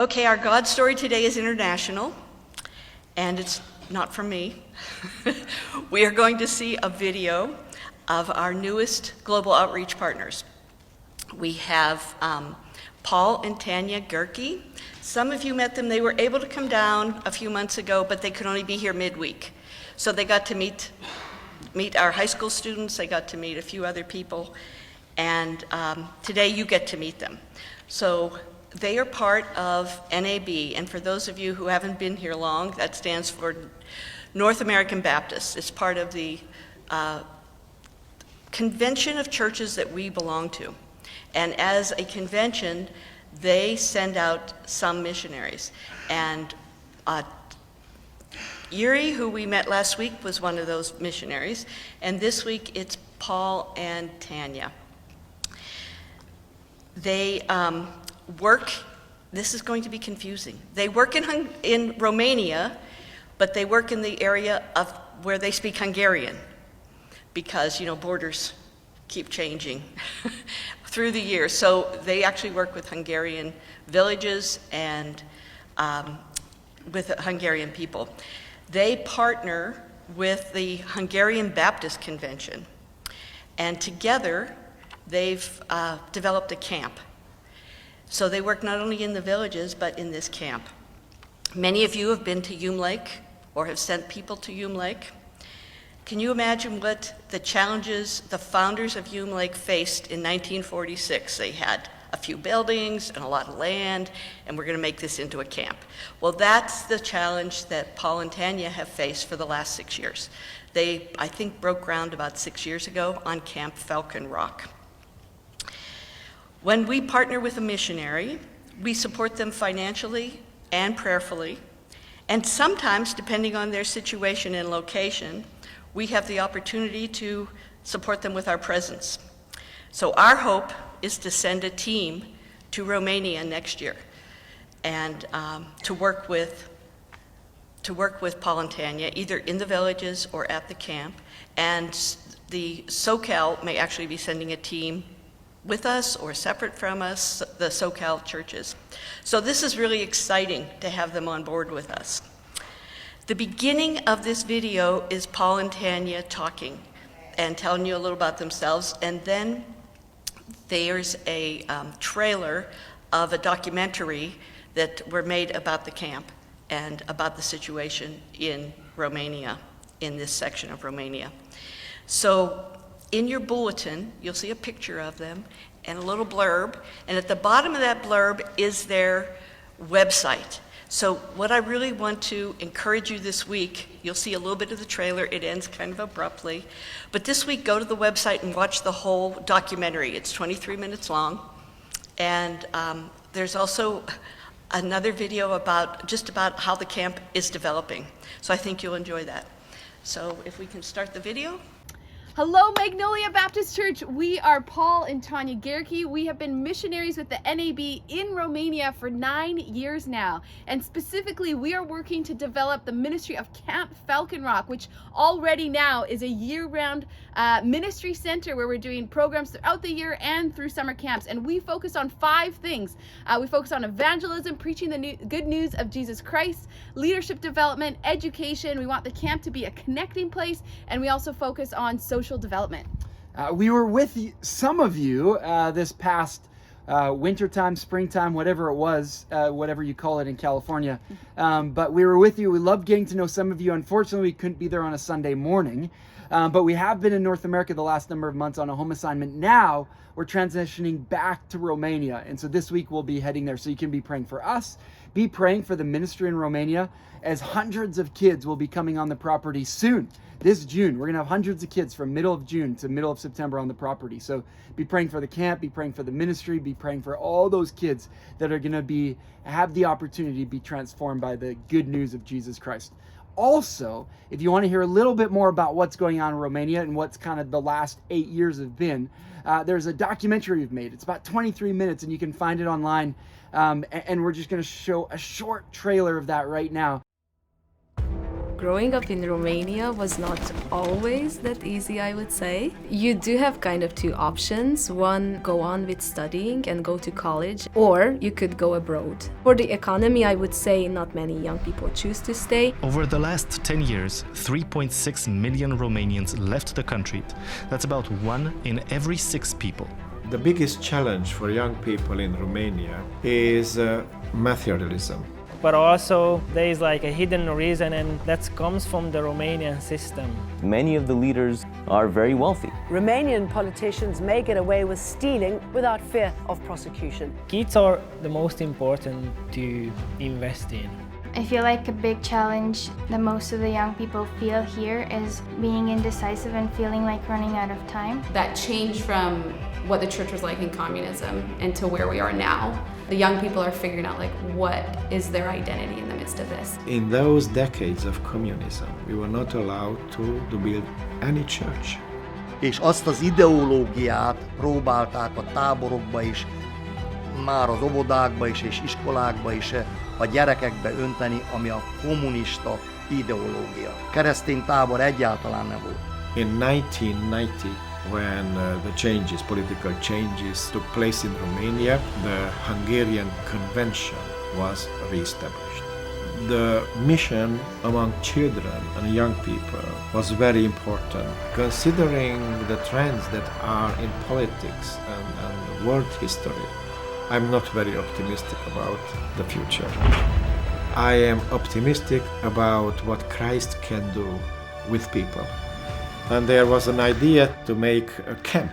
Okay, our God story today is international, and it's not from me. We are going to see a video of our newest global outreach partners. We have Paul and Tanya Gericke. Some of you met them. They were able to come down a few months ago, but they could only be here midweek. So they got to meet our high school students. They got to meet a few other people, and today you get to meet them. So they are part of NAB, and for those of you who haven't been here long, that stands for North American Baptists. It's part of the convention of churches that we belong to. And as a convention, they send out some missionaries. And Gericke, who we met last week, was one of those missionaries. And this week, it's Paul and Tanya. They work, this is going to be confusing. They work in Romania, but they work in the area of where they speak Hungarian, because, borders keep changing through the years. So they actually work with Hungarian villages and with Hungarian people. They partner with the Hungarian Baptist Convention, and together they've developed a camp. So they work not only in the villages, but in this camp. Many of you have been to Hume Lake or have sent people to Hume Lake. Can you imagine what the challenges the founders of Hume Lake faced in 1946? They had a few buildings and a lot of land, and we're going to make this into a camp. Well, that's the challenge that Paul and Tanya have faced for the last 6 years. They, I think, broke ground about 6 years ago on Camp Falcon Rock. When we partner with a missionary, we support them financially and prayerfully, and sometimes, depending on their situation and location, we have the opportunity to support them with our presence. So our hope is to send a team to Romania next year, and to work with Paul and Tanya, either in the villages or at the camp. And the SoCal may actually be sending a team with us or separate from us, the SoCal churches. So this is really exciting to have them on board with us. The beginning of this video is Paul and Tanya talking and telling you a little about themselves, and then there's a trailer of a documentary that were made about the camp and about the situation in Romania, in this section of Romania. So in your bulletin, you'll see a picture of them and a little blurb, and at the bottom of that blurb is their website. So what I really want to encourage you this week, you'll see a little bit of the trailer, it ends kind of abruptly, but this week go to the website and watch the whole documentary. It's 23 minutes long, and there's also another video about how the camp is developing. So I think you'll enjoy that. So if we can start the video. Hello, Magnolia Baptist Church. We are Paul and Tanya Gericke. We have been missionaries with the NAB in Romania for 9 years now. And specifically, we are working to develop the ministry of Camp Falcon Rock, which already now is a year-round ministry center where we're doing programs throughout the year and through summer camps. And we focus on 5 things. We focus on evangelism, preaching the good news of Jesus Christ, leadership development, education. We want the camp to be a connecting place, and we also focus on social development. We were with some of you this past wintertime, springtime, whatever it was, whatever you call it in California. But we were with you. We loved getting to know some of you. Unfortunately, we couldn't be there on a Sunday morning. But we have been in North America the last number of months on a home assignment. Now we're transitioning back to Romania. And so this week we'll be heading there. So you can be praying for us, be praying for the ministry in Romania, as hundreds of kids will be coming on the property soon. This June, we're gonna have hundreds of kids from middle of June to middle of September on the property. So be praying for the camp, be praying for the ministry, be praying for all those kids that are gonna have the opportunity to be transformed by the good news of Jesus Christ. Also, if you want to hear a little bit more about what's going on in Romania and what's kind of the last 8 years have been, there's a documentary we've made. It's about 23 minutes and you can find it online. And we're just going to show a short trailer of that right now. Growing up in Romania was not always that easy, I would say. You do have kind of two options. One, go on with studying and go to college, or you could go abroad. For the economy, I would say not many young people choose to stay. Over the last 10 years, 3.6 million Romanians left the country. That's about 1 in every 6 people. The biggest challenge for young people in Romania is materialism. But also there is like a hidden reason, and that comes from the Romanian system. Many of the leaders are very wealthy. Romanian politicians may get away with stealing without fear of prosecution. Kids are the most important to invest in. I feel like a big challenge that most of the young people feel here is being indecisive and feeling like running out of time. That change from what the church was like in communism and to where we are now. The young people are figuring out like what is their identity in the midst of this. In those decades of communism, we were not allowed to build any church. És azt az ideológiát próbálták a táborokba is, már az óvodákba is és iskolákba is a gyerekekbe önteni, ami a kommunista ideológia. Keresztény tábor egyáltalán nem volt. In 1990, when the political changes took place in Romania, the Hungarian Convention was re-established. The mission among children and young people was very important, considering the trends that are in politics and world history. I'm not very optimistic about the future. I am optimistic about what Christ can do with people. And there was an idea to make a camp